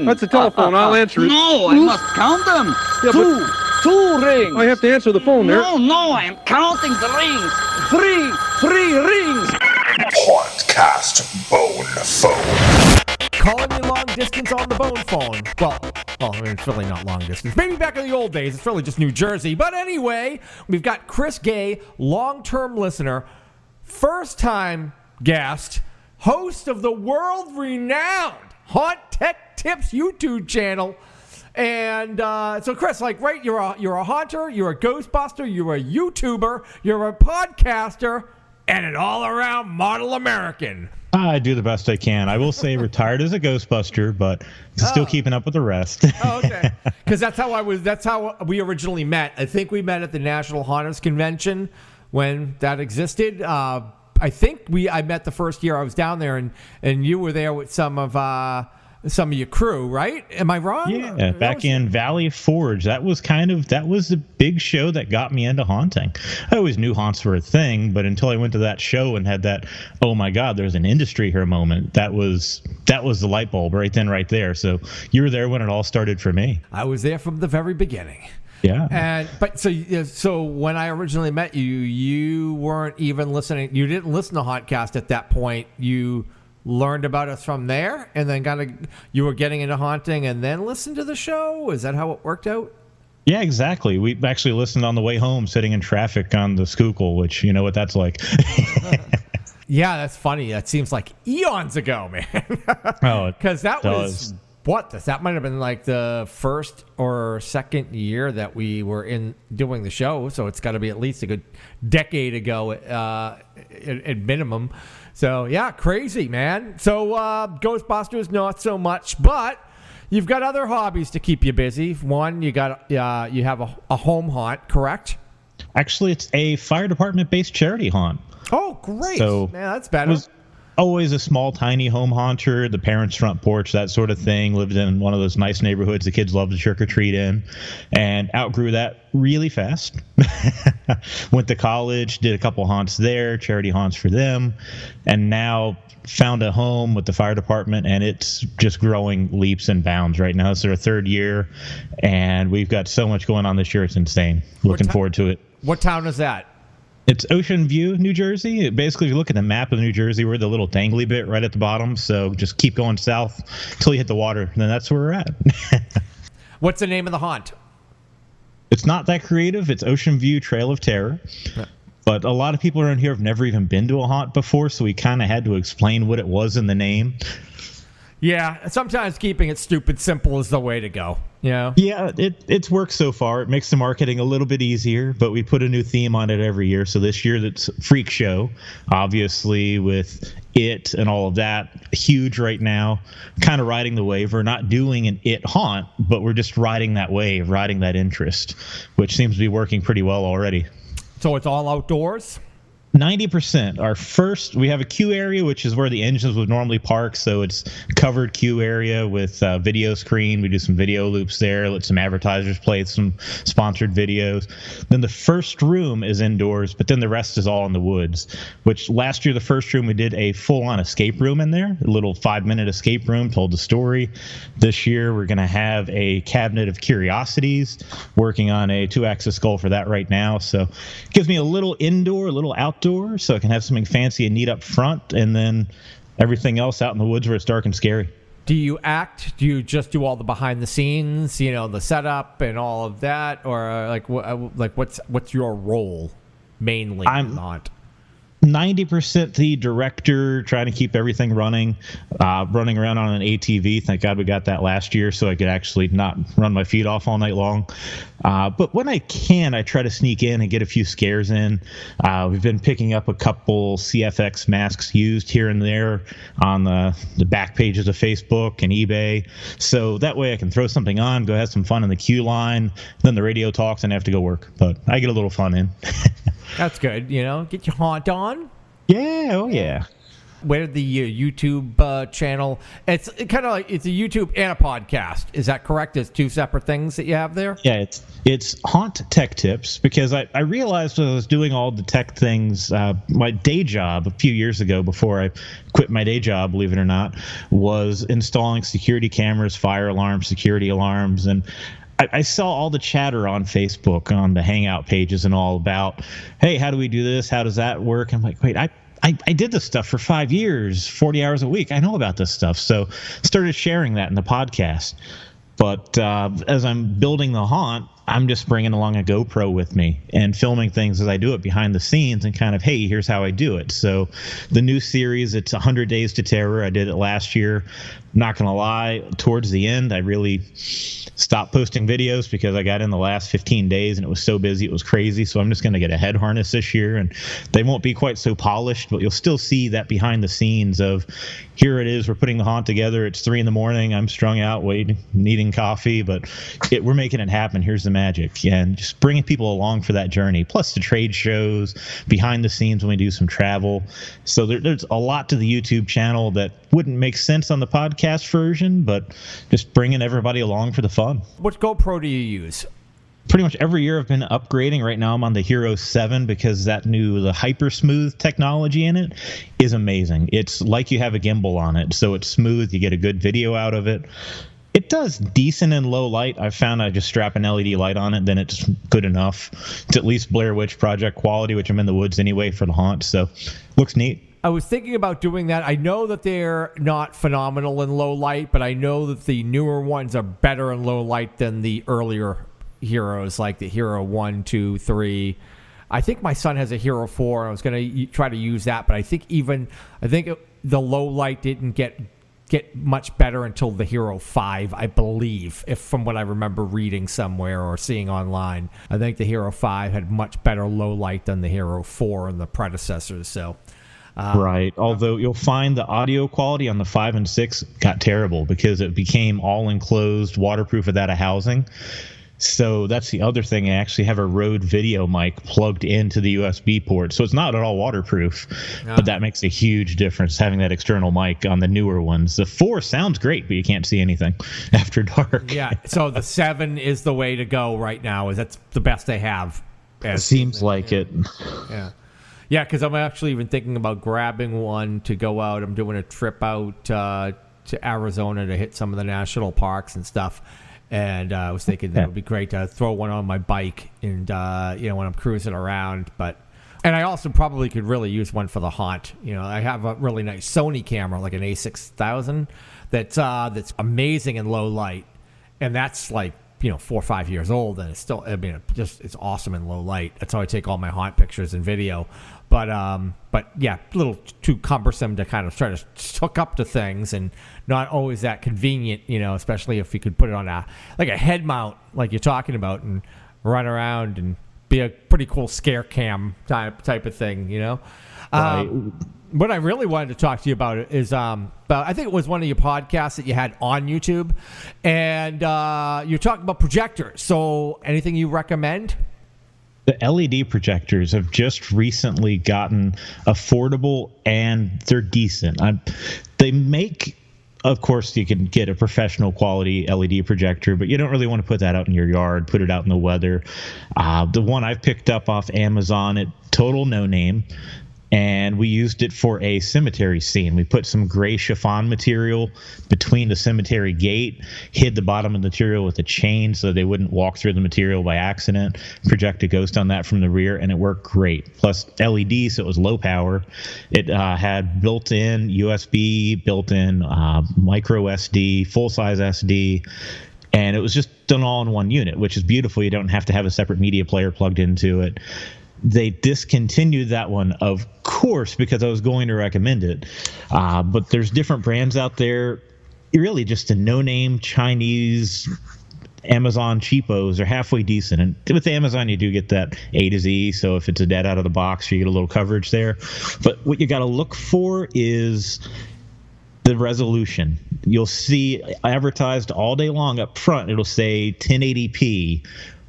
That's a telephone. I'll answer it. No, I must count them. Yeah, Two rings. I have to answer the phone there. No, I am counting the rings. Three rings. Hauntcast Bone Phone. Calling you long distance on the bone phone. Well, I mean, it's really not long distance. Maybe back in the old days, it's really just New Jersey. But anyway, we've got Chris Gay, long-term listener, first-time guest, host of the world-renowned Haunt Tech Tips YouTube channel. And so, Chris, right, you're a haunter, you're a Ghostbuster, you're a YouTuber, you're a podcaster, and an all-around model American. I do the best I can. I will say retired as a Ghostbuster, but still keeping up with the rest. Oh, okay. Because that's how we originally met. I think we met at the National Haunters Convention when that existed. I think I met the first year I was down there, and you were there with some of your crew, right? Am I wrong? Yeah, back in Valley Forge. That was the big show that got me into haunting. I always knew haunts were a thing, but until I went to that show and had that, oh my God, there's an industry here moment, that was the light bulb right then, right there. So you were there when it all started for me. I was there from the very beginning. Yeah. So when I originally met you, you weren't even listening. You didn't listen to Hauntcast at that point. You learned about us from there, and then you were getting into haunting and then listened to the show? Is that how it worked out? Yeah, exactly. We actually listened on the way home, sitting in traffic on the Schuylkill, which you know what that's like. Yeah, that's funny. That seems like eons ago, man. Oh, because that was that might have been like the first or second year that we were doing the show, so it's got to be at least a good decade ago at minimum. So yeah, crazy, man. So Ghostbusters, not so much, but you've got other hobbies to keep you busy. One, you have a home haunt, correct? Actually, it's a fire department based charity haunt. Oh, great! So man, that's better. Always a small, tiny home haunter, the parents' front porch, that sort of thing. Lived in one of those nice neighborhoods the kids love to trick or treat in, and outgrew that really fast. Went to college, did a couple haunts there, charity haunts for them, and now found a home with the fire department, and it's just growing leaps and bounds right now. It's our third year, and we've got so much going on this year. It's insane. Looking forward to it. What town is that? It's Ocean View, New Jersey. Basically, if you look at the map of New Jersey, we're the little dangly bit right at the bottom. So just keep going south until you hit the water, and then that's where we're at. What's the name of the haunt? It's not that creative. It's Ocean View Trail of Terror. But a lot of people around here have never even been to a haunt before, so we kind of had to explain what it was in the name. Yeah, sometimes keeping it stupid simple is the way to go. Yeah. Yeah, it's worked so far. It makes the marketing a little bit easier, but we put a new theme on it every year. So this year it's Freak Show, obviously with it and all of that. Huge right now, kind of riding the wave. We're not doing an it haunt, but we're just riding that wave, riding that interest, which seems to be working pretty well already. So it's all outdoors? 90%. We have a queue area, which is where the engines would normally park. So it's covered queue area with video screen. We do some video loops there, let some advertisers play some sponsored videos. Then the first room is indoors, but then the rest is all in the woods, which last year, the first room, we did a full-on escape room in there, a little 5-minute escape room, told the story. This year, we're going to have a cabinet of curiosities, working on a 2-axis skull for that right now. So it gives me a little indoor, a little outdoor, so I can have something fancy and neat up front, and then everything else out in the woods where it's dark and scary. Do you act? Do you just do all the behind the scenes, the setup and all of that, or what's your role mainly? I'm not 90% the director, trying to keep everything running around on an ATV. Thank God we got that last year, so I could actually not run my feet off all night long. But when I can, I try to sneak in and get a few scares in. We've been picking up a couple CFX masks used here and there on the back pages of Facebook and eBay. So that way I can throw something on, go have some fun in the queue line. Then the radio talks and I have to go work. But I get a little fun in. That's good. Get your haunt on. Yeah. Oh, yeah. Where did the YouTube channel? It's kind of like it's a YouTube and a podcast. Is that correct? It's two separate things that you have there. Yeah, it's Haunt Tech Tips, because I realized when I was doing all the tech things, my day job a few years ago, before I quit my day job, believe it or not, was installing security cameras, fire alarms, security alarms, and I saw all the chatter on Facebook, on the Hangout pages and all about, hey, how do we do this? How does that work? I'm like, wait, I did this stuff for 5 years, 40 hours a week. I know about this stuff. So started sharing that in the podcast. But as I'm building the haunt, I'm just bringing along a GoPro with me and filming things as I do it behind the scenes and kind of, hey, here's how I do it. So the new series, it's 100 Days to Terror. I did it last year. Not going to lie, towards the end, I really stopped posting videos because I got in the last 15 days and it was so busy, it was crazy. So I'm just going to get a head harness this year, and they won't be quite so polished, but you'll still see that behind the scenes of, here it is, we're putting the haunt together. It's 3 a.m. I'm strung out, waiting, needing coffee, but we're making it happen. Here's the magic. And just bringing people along for that journey, plus the trade shows, behind the scenes when we do some travel. So there's a lot to the YouTube channel that wouldn't make sense on the podcast version, but just bringing everybody along for the fun. What GoPro do you use? Pretty much every year I've been upgrading. Right now I'm on the Hero 7 because the hyper smooth technology in it is amazing. It's like you have a gimbal on it, so it's smooth. You get a good video out of it. It does decent in low light. I've found I just strap an LED light on it, then it's good enough. It's at least Blair Witch Project quality, which I'm in the woods anyway for the haunt, so looks neat. I was thinking about doing that. I know that they're not phenomenal in low light, but I know that the newer ones are better in low light than the earlier Heroes, like the Hero 1, 2, 3. I think my son has a Hero 4, and I was going to try to use that, but I think the low light didn't get much better until the Hero 5, I believe, if from what I remember reading somewhere or seeing online. I think the Hero 5 had much better low light than the Hero 4 and the predecessors, so... Right. Although you'll find the audio quality on the 5 and 6 got terrible because it became all enclosed, waterproof without a housing. So that's the other thing. I actually have a Rode video mic plugged into the USB port. So it's not at all waterproof, but that makes a huge difference having that external mic on the newer ones. The 4 sounds great, but you can't see anything after dark. Yeah. So the 7 is the way to go right now. That's the best they have. It seems like it. Yeah. Yeah, because I'm actually even thinking about grabbing one to go out. I'm doing a trip out to Arizona to hit some of the national parks and stuff. And I was thinking that would be great to throw one on my bike and, when I'm cruising around. And I also probably could really use one for the haunt. I have a really nice Sony camera, like an A6000, that's amazing in low light. And that's like, 4 or 5 years old, and it's still, it's awesome in low light. That's how I take all my haunt pictures and video. But yeah, a little too cumbersome to kind of try to hook up to things, and not always that convenient, especially if you could put it on a head mount like you're talking about and run around and be a pretty cool scare cam type of thing, Right. What I really wanted to talk to you about is, I think it was one of your podcasts that you had on YouTube, and you're talking about projectors. So anything you recommend? The LED projectors have just recently gotten affordable, and they're decent. They make... Of course, you can get a professional quality LED projector, but you don't really want to put that out in your yard, put it out in the weather. The one I've picked up off Amazon, total no name, and we used it for a cemetery scene. We put some gray chiffon material between the cemetery gate, hid the bottom of the material with a chain so they wouldn't walk through the material by accident, project a ghost on that from the rear, and it worked great. Plus LED, so it was low power. It had built-in USB, built-in micro SD, full-size SD, and it was just done all in one unit, which is beautiful. You don't have to have a separate media player plugged into it. They discontinued that one, of course, because I was going to recommend it. But there's different brands out there. Really just a no-name Chinese Amazon cheapos are halfway decent. And with Amazon, you do get that A to Z. So if it's a dead out of the box, you get a little coverage there. But what you got to look for is the resolution. You'll see advertised all day long up front. It'll say 1080p.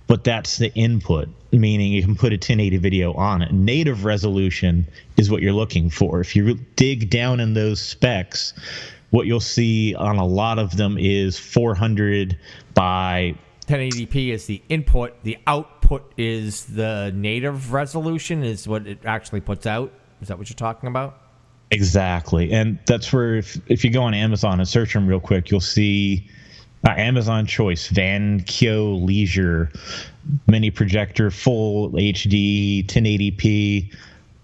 but that's the input, meaning you can put a 1080 video on it. Native resolution is what you're looking for. If you dig down in those specs, what you'll see on a lot of them is 400 by 1080p is the input. The output is the native resolution, is what it actually puts out. Is that what you're talking about? Exactly. And that's where if you go on Amazon and search them real quick, you'll see Amazon Choice, Vankyo Leisure, mini projector, full HD, 1080p.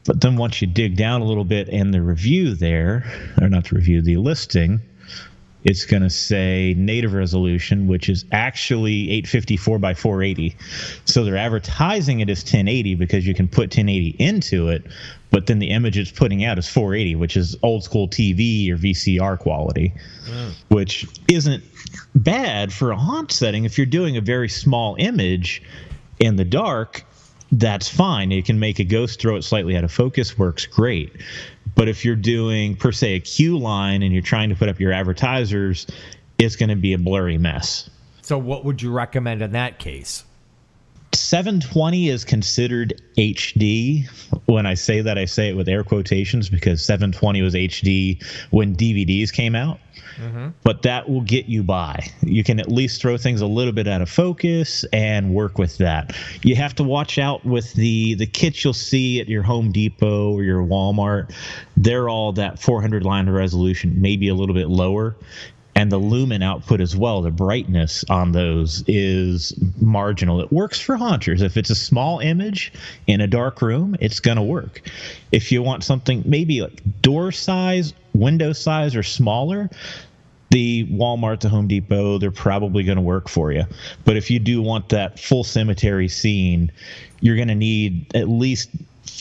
But then once you dig down a little bit in the review there, or not the review, the listing, it's going to say native resolution, which is actually 854 by 480. So they're advertising it as 1080 because you can put 1080 into it, but then the image it's putting out is 480, which is old school TV or VCR quality, which isn't bad for a haunt setting. If you're doing a very small image in the dark, that's fine. You can make a ghost, throw it slightly out of focus, works great. But if you're doing, per se, a queue line and you're trying to put up your advertisers, it's going to be a blurry mess. So what would you recommend in that case? 720 is considered HD. When I say that, I say it with air quotations because 720 was HD when DVDs came out. Mm-hmm. But that will get you by. You can at least throw things a little bit out of focus and work with that. You have to watch out with the kits you'll see at your Home Depot or your Walmart. They're all that 400 line of resolution, maybe a little bit lower. And the lumen output as well, the brightness on those is marginal. It works for haunters. If it's a small image in a dark room, it's going to work. If you want something maybe like door size, window size, or smaller, the Walmart, the Home Depot, they're probably going to work for you. But if you do want that full cemetery scene, you're going to need at least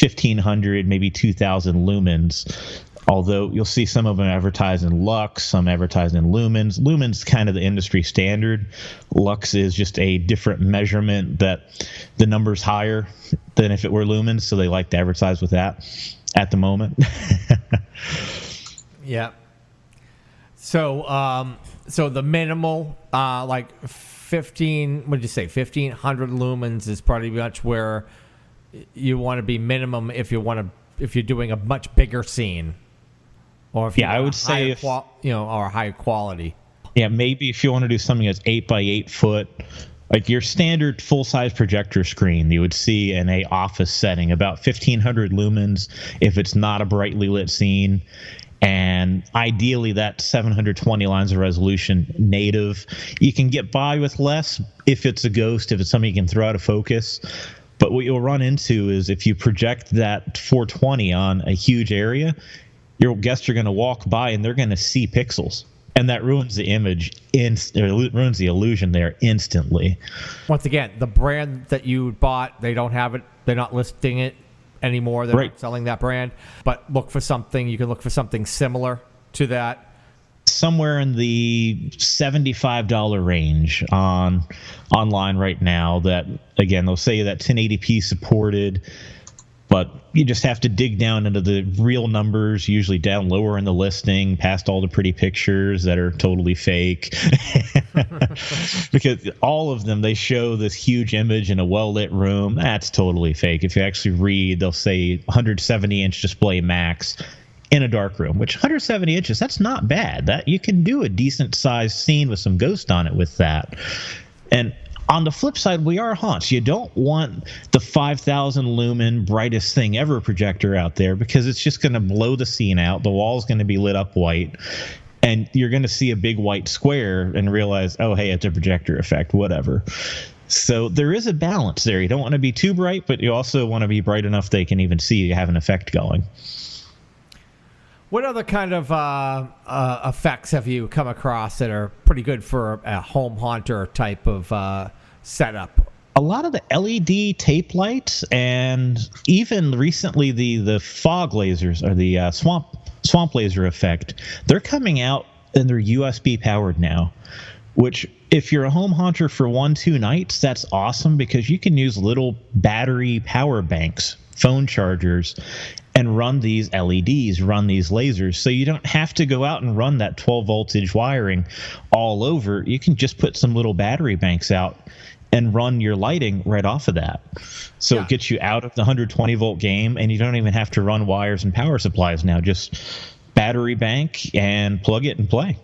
1,500, maybe 2,000 lumens. Although you'll see some of them advertised in lux, some advertised in lumens. Lumens kind of the industry standard. Lux is just a different measurement that the number's higher than if it were lumens, so they like to advertise with that at the moment. Yeah. So so the minimal, like 1,500 lumens is pretty much where you want to be minimum if you're doing a much bigger scene. Or if I would say or high quality. Yeah, maybe if you want to do something that's 8 by 8 foot, like your standard full size projector screen you would see in a office setting, about 1,500 lumens if it's not a brightly lit scene, and ideally that 720 lines of resolution native. You can get by with less if it's a ghost, if it's something you can throw out of focus. But what you'll run into is if you project that 420 on a huge area, your guests are going to walk by and they're going to see pixels, and that ruins the image, ruins the illusion there instantly. Once again, the brand that you bought, they don't have it. They're not listing it anymore. They're not selling that brand. But you can look for something similar to that. Somewhere in the $75 range online right now. That, again, they'll say that 1080p supported, but you just have to dig down into the real numbers, usually down lower in the listing, past all the pretty pictures that are totally fake. Because all of them, they show this huge image in a well-lit room. That's totally fake. If you actually read, they'll say 170-inch display max in a dark room, which 170 inches, that's not bad. That you can do a decent-sized scene with some ghost on it with that. And on the flip side, we are haunts. You don't want the 5,000 lumen brightest thing ever projector out there because it's just going to blow the scene out. The wall's going to be lit up white, and you're going to see a big white square and realize, oh, hey, it's a projector effect, whatever. So there is a balance there. You don't want to be too bright, but you also want to be bright enough they can even see you have an effect going. What other kind of effects have you come across that are pretty good for a home haunter type of setup? A lot of the LED tape lights, and even recently the fog lasers, or the swamp laser effect, they're coming out and they're USB powered now, which if you're a home haunter for 1-2 nights, that's awesome because you can use little battery power banks, phone chargers, and run these LEDs, run these lasers. So you don't have to go out and run that 12 voltage wiring all over. You can just put some little battery banks out and run your lighting right off of that. So it gets you out of the 120 volt game, and you don't even have to run wires and power supplies now. Just battery bank and plug it and play.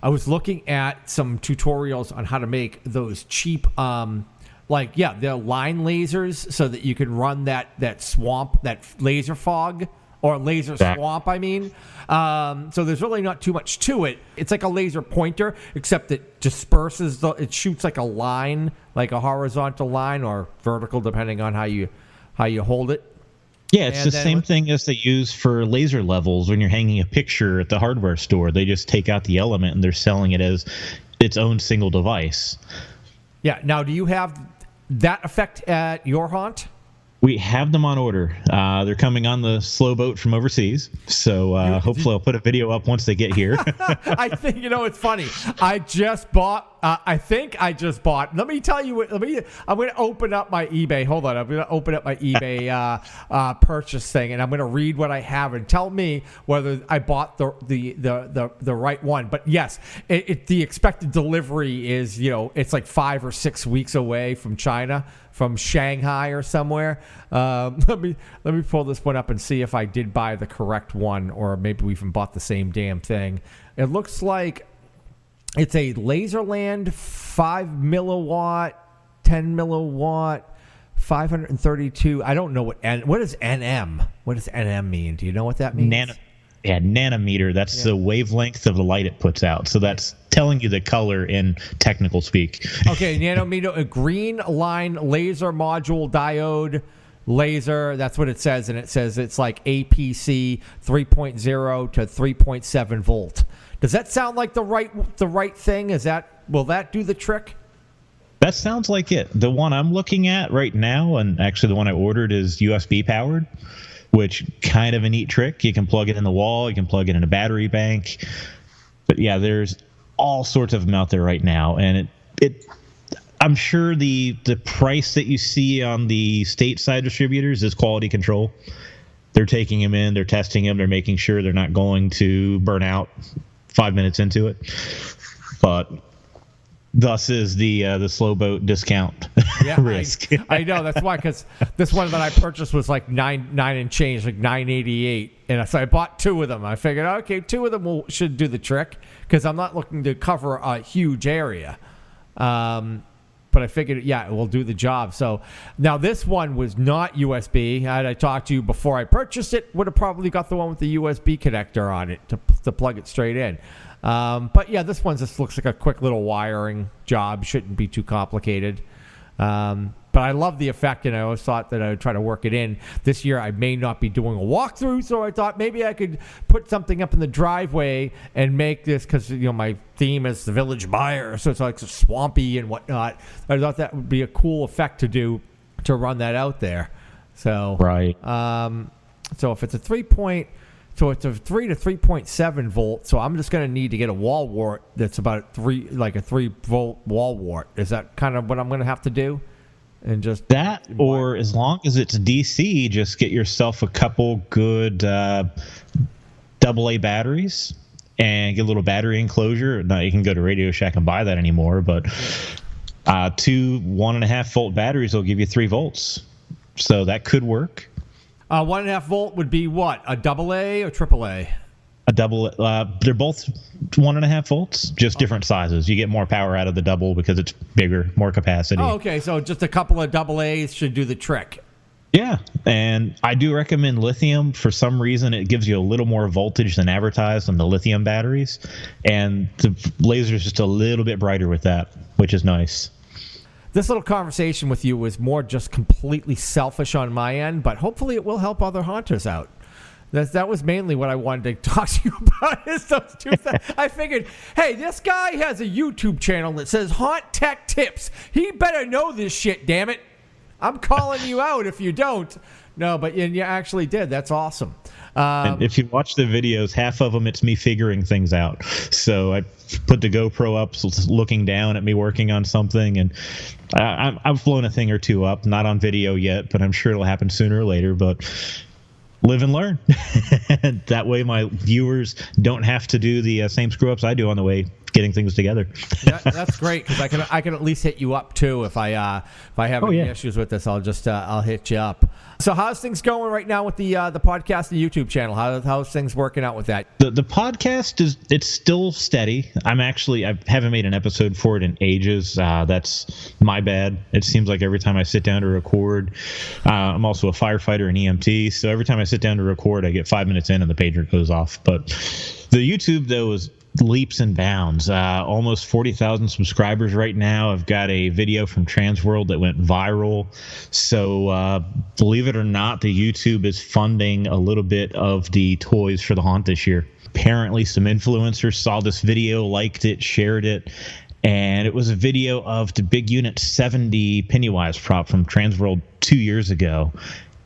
I was looking at some tutorials on how to make those cheap, they're line lasers so that you can run that swamp, that laser fog, or laser swamp, I mean. So there's really not too much to it. It's like a laser pointer, except it disperses, it shoots like a line, like a horizontal line or vertical, depending on how you hold it. Yeah, it's the same thing as they use for laser levels when you're hanging a picture at the hardware store. They just take out the element and they're selling it as its own single device. Yeah. Now, do you have that effect at your haunt? We have them on order. They're coming on the slow boat from overseas. So hopefully I'll put a video up once they get here. I think, it's funny. I just bought, let me tell you, I'm going to open up my eBay. Hold on. I'm going to open up my eBay purchase thing, and I'm going to read what I have and tell me whether I bought the right one. But yes, the expected delivery is, it's like 5 or 6 weeks away from China, from Shanghai or somewhere. Let me pull this one up and see if I did buy the correct one, or maybe we even bought the same damn thing. It looks like it's a Laserland 5 milliwatt, 10 milliwatt, 532. I don't know what does NM? What does NM mean? Do you know what that means? Nanometer. That's the wavelength of the light it puts out. So that's telling you the color in technical speak. Okay, nanometer, a green line laser module diode laser. That's what it says, and it says it's like APC 3.0 to 3.7 volt. Does that sound like the right thing? Will that do the trick? That sounds like it. The one I'm looking at right now, and actually the one I ordered, is USB powered, which kind of a neat trick. You can plug it in the wall, you can plug it in a battery bank. But yeah, there's all sorts of them out there right now, and I'm sure the price that you see on the stateside distributors is quality control. They're taking them in, they're testing them, they're making sure they're not going to burn out 5 minutes into it. But thus is the slow boat discount risk. I know, that's why, because this one that I purchased was like nine and change, like $9.88, and so I bought 2 of them. I figured, okay, 2 of them should do the trick, because I'm not looking to cover a huge area. But I figured, it will do the job. So now this one was not USB. Had I talked to you before I purchased it, would have probably got the one with the USB connector on it to plug it straight in. But yeah, this one just looks like a quick little wiring job. Shouldn't be too complicated. But I love the effect, and I always thought that I would try to work it in. This year I may not be doing a walkthrough, so I thought maybe I could put something up in the driveway and make this, because my theme is the Village Buyer, so it's like swampy and whatnot. I thought that would be a cool effect to do, to run that out there. So right. So if it's a 3 to 3.7 volt, so I'm just going to need to get a wall wart that's about 3 volt wall wart. Is that kind of what I'm going to have to do? And just that, or as long as it's DC, just get yourself a couple good AA batteries and get a little battery enclosure. Now you can go to Radio Shack and buy that anymore, but 2 1.5 volt batteries will give you 3 volts, so that could work. 1.5 volt would be what? A AA or AAA? A double. They're both 1.5 volts, just different sizes. You get more power out of the double because it's bigger, more capacity. Oh, okay. So just a couple of AA's should do the trick. Yeah, and I do recommend lithium. For some reason, it gives you a little more voltage than advertised on the lithium batteries, and the laser is just a little bit brighter with that, which is nice. This little conversation with you was more just completely selfish on my end, but hopefully it will help other haunters out. That was mainly what I wanted to talk to you about, is those 2 things. I figured, hey, this guy has a YouTube channel that says Haunt Tech Tips. He better know this shit, damn it. I'm calling you out if you don't. No, but you actually did. That's awesome. And if you watch the videos, half of them, it's me figuring things out. So I put the GoPro up, looking down at me working on something, and I've blown a thing or 2 up. Not on video yet, but I'm sure it'll happen sooner or later. But live and learn. That way my viewers don't have to do the same screw-ups I do on the way getting things together. Yeah, that's great because I can at least hit you up too if I have any issues with this. I'll just I'll hit you up. So how's things going right now with the podcast and YouTube channel? How's things working out with that? The podcast it's still steady. I haven't made an episode for it in ages. That's my bad. It seems like every time I sit down to record, I'm also a firefighter and EMT, so every time I sit down to record, I get 5 minutes in and the pager goes off. But the YouTube though is leaps and bounds. Almost 40,000 subscribers right now. I've got a video from Transworld that went viral. So believe it or not, the YouTube is funding a little bit of the toys for the haunt this year. Apparently some influencers saw this video, liked it, shared it, and it was a video of the Big Unit 70 Pennywise prop from Transworld 2 years ago.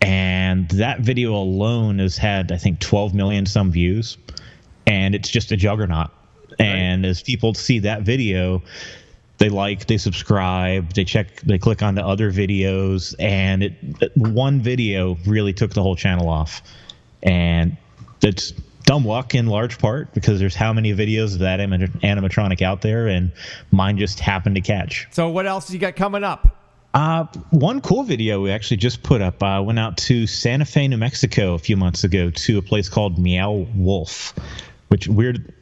And that video alone has had, I think, 12 million some views. And it's just a juggernaut. And as people see that video, they subscribe, they click onto other videos, and one video really took the whole channel off. And it's dumb luck in large part because there's how many videos of that animatronic out there, and mine just happened to catch. So what else you got coming up? One cool video we actually just put up. Went out to Santa Fe, New Mexico a few months ago to a place called Meow Wolf. Which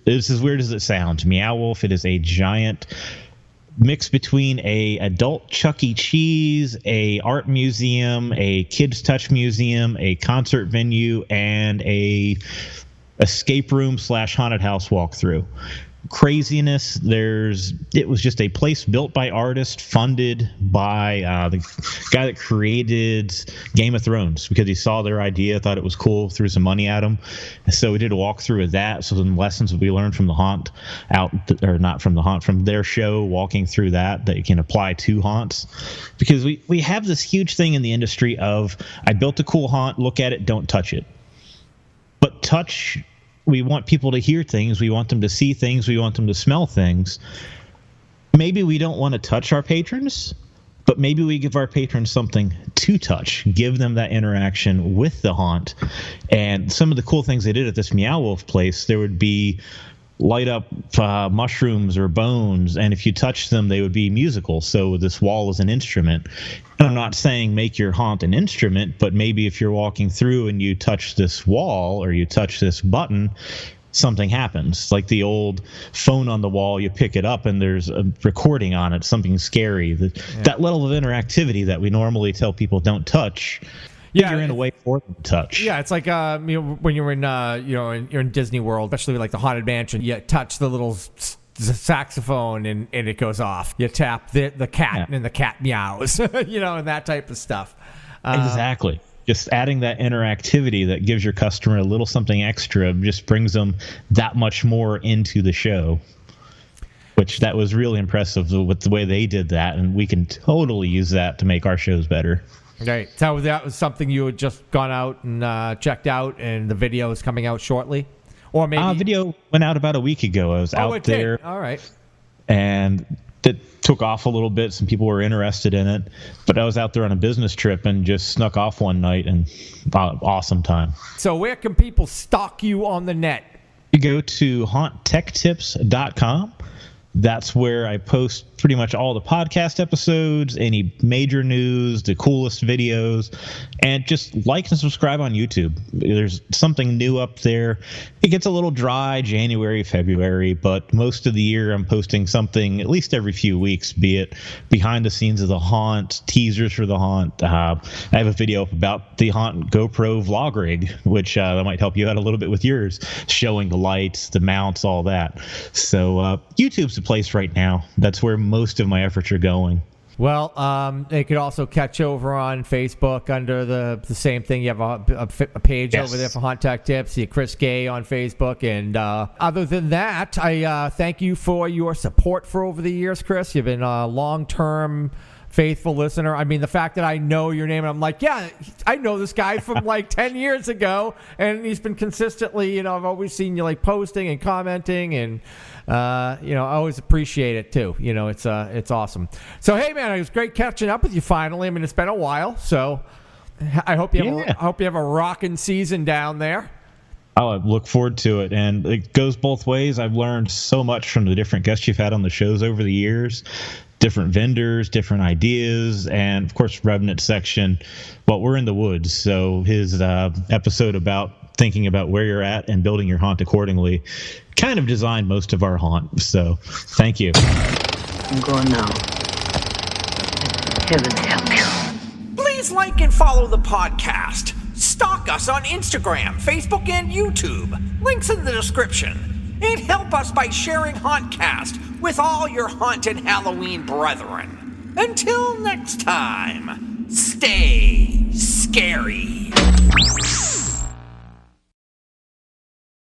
is as weird as it sounds. Meow Wolf, it is a giant mix between a adult Chuck E. Cheese, a art museum, a kids touch museum, a concert venue, and a escape room / haunted house walkthrough. Craziness. It was just a place built by artists, funded by the guy that created Game of Thrones, because he saw their idea, thought it was cool, threw some money at him. So we did a walkthrough of that. So some lessons that we learned from the haunt from their show, walking through that you can apply to haunts, because we have this huge thing in the industry of, I built a cool haunt, look at it, don't touch it. But touch. We want people to hear things. We want them to see things. We want them to smell things. Maybe we don't want to touch our patrons, but maybe we give our patrons something to touch, give them that interaction with the haunt. And some of the cool things they did at this Meow Wolf place, there would be light up mushrooms or bones, and if you touch them, they would be musical. So this wall is an instrument. And I'm not saying make your haunt an instrument, but maybe if you're walking through and you touch this wall or you touch this button, something happens. Like the old phone on the wall, you pick it up and there's a recording on it, something scary. That level of interactivity that we normally tell people don't touch. Yeah, you're in a way for them to touch. Yeah, it's like when you're in you're in Disney World, especially like the Haunted Mansion. You touch the little saxophone and it goes off. You tap the cat and the cat meows. And that type of stuff. Exactly. Just adding that interactivity that gives your customer a little something extra just brings them that much more into the show. Which that was really impressive with the way they did that, and we can totally use that to make our shows better. Right. So that was something you had just gone out and checked out, and the video is coming out shortly? Or maybe... video went out about a week ago. I was out there. All right. And it took off a little bit. Some people were interested in it. But I was out there on a business trip and just snuck off one night, and awesome time. So where can people stalk you on the net? You go to haunttechtips.com. That's where I post pretty much all the podcast episodes, any major news, the coolest videos, and just like and subscribe on YouTube. There's something new up there. It gets a little dry January, February, but most of the year I'm posting something at least every few weeks, be it behind the scenes of the haunt, teasers for the haunt. I have a video up about the haunt GoPro vlog rig, which that might help you out a little bit with yours, showing the lights, the mounts, all that. So YouTube's the place right now. That's where most of my efforts are going. Well, they could also catch over on Facebook under the same thing. You have a page over there for Haunt Tech Tips. You Chris Gay on Facebook. And other than that, I thank you for your support for over the years, Chris. You've been a long-term faithful listener. I mean, the fact that I know your name, and I'm like, yeah, I know this guy from like 10 years ago, and he's been consistently, I've always seen you like posting and commenting, and I always appreciate it too. It's awesome. So hey, man, it was great catching up with you finally. I mean, it's been a while, so I hope you have a rocking season down there. I look forward to it, and it goes both ways. I've learned so much from the different guests you've had on the shows over the years, different vendors, different ideas, and of course Revenant section. Well, we're in the woods, so his episode about thinking about where you're at and building your haunt accordingly kind of designed most of our haunt. So thank you. I'm going now. Heaven help you. Please like and follow the podcast. Stalk us on Instagram, Facebook, and YouTube. Links in the description. And help us by sharing Hauntcast with all your haunted Halloween brethren. Until next time, stay scary.